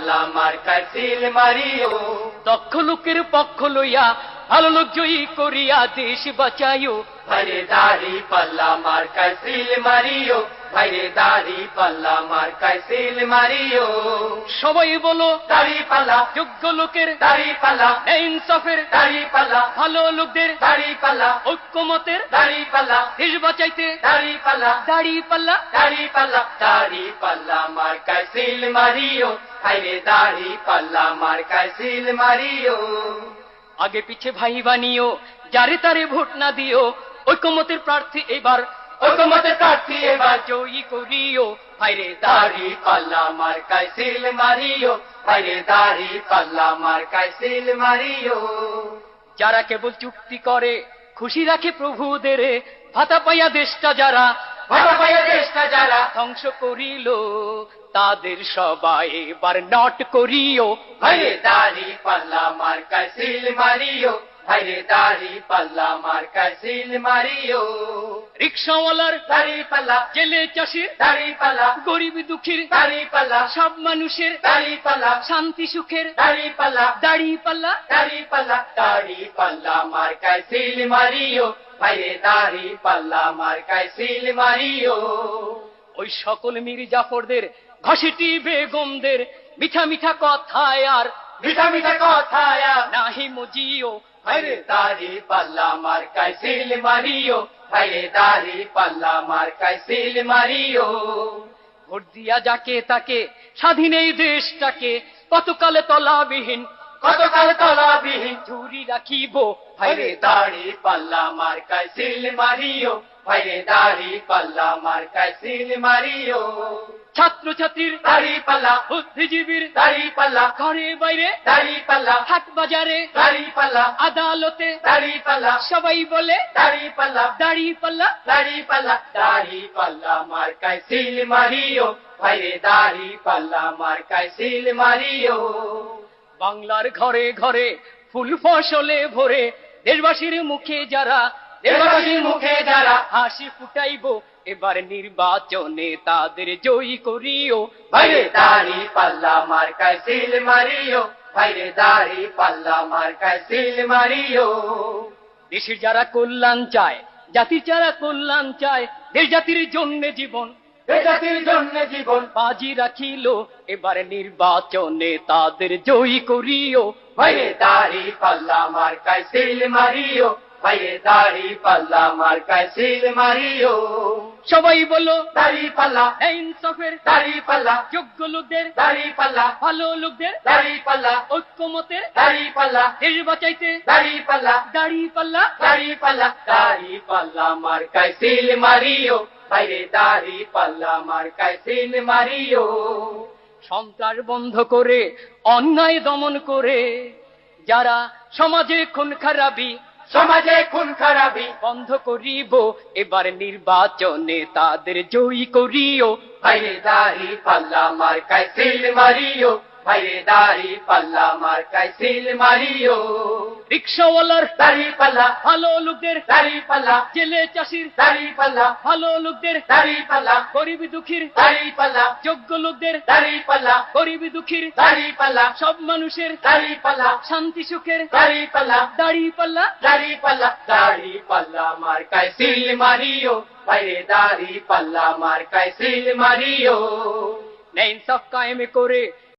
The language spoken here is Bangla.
পাল্লা মার্কায় সিল মারিও। দক্ষ লোকের পক্ষ লইয়া ভালো লোক জয়ী করিয়া দেশ বাঁচাইও। ভাইরে দাড়ি পাল্লা মার্কায় সিল মারিও, ভাইরে দাড়ি পাল্লা মার্কায় সিল মারিও। সবাই বলো দাড়ি পাল্লা, যোগ্য লোকের দাড়ি পাল্লা, ইনসাফের দাড়ি পাল্লা, ভালো লোকদের দাড়ি পাল্লা, ঐক্যমতের দাড়ি পাল্লা, দেশ বাঁচাইতে দাড়ি পাল্লা, দাড়ি পাল্লা। দাড়ি পাল্লা, দাড়ি পাল্লা মার্কায় সিল মারিও, ভাইরে দাড়ি পাল্লা মার্কায় সিল মারিও। আগে পিছে ভাই বানিও, যারে তারে ভোট না দিও, ঐক্যমতের প্রার্থী এবার ঐক্যমতের প্রার্থী এবার জয়ী করিও। ভাইরে দাড়ি পাল্লা মার্কায় সিল মারিও, ভাইরে দাড়ি পাল্লা মার্কায় সিল মারিও। যারা কেবল চুক্তি করে খুশি রাখে প্রভুদের, ভাতা পাইয়া দেশটা যারা ভাতা পাইয়া দেশটা যারা ধ্বংস করিল, তাদের সবাই এবার নট করিও। ভাইরে দাড়ি পাল্লা মার্কায় সিল মারিও, ভাইরে দাড়ি পাল্লা মার্কায় সিল মারিও। রিক্সাওয়ালার দাড়ি পাল্লা, জেলে চাষির দাড়ি পাল্লা, গরিব দুঃখীর দাড়ি পাল্লা, সব মানুষের দাড়ি পাল্লা, শান্তি সুখের দাড়ি পাল্লা, দাড়ি পাল্লা। দাড়ি পাল্লা, দাড়ি পাল্লা মার্কায় সিল মারিও, ভাইরে দাড়ি পাল্লা মার্কায় সিল মারিও। ওই সকল মীর জাফরদের ঘসিটি বেগমদের মিঠা মিঠা কথায় আর মিঠা মিঠা কথায় নাহি মজিও। ভাইরে দাড়ি পাল্লা মার্কায় সিল মারিও, ভাইরে দাড়ি পাল্লা মার্কায় সিল মারিও। ভোট দিয়া যাকে তাকে স্বাধীন এই দেশটাকে কতকালে তলাবিহীন কতকাল তলাবিহীন ঝুরি রাখিব। ভাইরে দাড়ি পাল্লা মার্কায় সিল মারিও, ভাইরে দাড়ি পাল্লা মার্কায় সিল মারিও। ছাত্র ছাত্রীর দাড়ি পাল্লা, বুদ্ধিজীবীর দাড়ি পাল্লা, ঘরে বাইরে দাড়ি পাল্লা, হাট বাজারে দাড়ি পাল্লা, আদালতে দাড়ি পাল্লা, সবাই বলে দাড়ি পাল্লা, দাড়ি পাল্লা। দাড়ি পাল্লা, দাড়ি পাল্লা মার্কায় সিল মারিও, ভাইরে দাড়ি পাল্লা মার্কায় সিল মারিও। বাংলার ঘরে ঘরে ফুল ফসলে ভরে দেশবাসীর মুখে যারা দেশবাসীর মুখে যারা হাসি ফুটাইব, এবার নির্বাচনে তাদের জয়ী করিও। ভাইরে দাড়ি পাল্লা মার্কায় সিল মারিও, ভাইরে দাড়ি পাল্লা মার্কায় সিল মারিও। দেশের যারা কল্যাণ চায়, জাতির যারা কল্যাণ চায়, দেশ জাতির জন্য জীবন এ জাতির জন্য জীবন বাজি রাখিল, এবার নির্বাচনে তাদের জয়ী করিও। ভাইরে দাড়ি পাল্লা মার্কায় সিল মারিও, ভাইরে দাড়ি পাল্লা মার্কায় সিল মারিও। সবাই বলো দাড়ি পাল্লা, ইনসাফের দাড়ি পাল্লা, যোগ্য লোকদের দাড়ি পাল্লা, ভালো লোকদের দাড়ি পাল্লা, ঐক্যমতের দাড়ি পাল্লা, দেশ বাঁচাইতে দাড়ি পাল্লা, দাড়ি পাল্লা। দাড়ি পাল্লা, দাড়ি পাল্লা মার্কায় সিল মারিও, ভাইরে দাড়ি পাল্লা মার্কায় সিল মারিও। সন্ত্রাস বন্ধ করে অন্যায় দমন করে যারা সমাজে খুন খারাপি সমাজে খুন খারাপি বন্ধ করিব, এবার নির্বাচনে তাদের জয়ী করিও। ভাইরে দাড়ি পাল্লা মার্কায় সিল মারিও, ভাইরে দাড়ি পাল্লা মার্কায় সিল মারিও। রিক্সাওয়ালার দাড়ি পাল্লা, ভালো লোকদের দাড়ি পাল্লা, জেলে চাষির দাড়ি পাল্লা, ভালো লোকদের দাড়ি পাল্লা, গরিব দুঃখীর দাড়ি পাল্লা, যোগ্য লোকদের দাড়ি পাল্লা, গরিব দুঃখীর দাড়ি পাল্লা, সব মানুষের দাড়ি পাল্লা, শান্তি সুখের দাড়ি পাল্লা, দাড়ি পাল্লা। দাড়ি পাল্লা, দাড়ি পাল্লা মার্কায় সিল মারিও, ভাইরে দাড়ি পাল্লা মার্কায় সিল মারিও। ইনসাফ কায়েম করে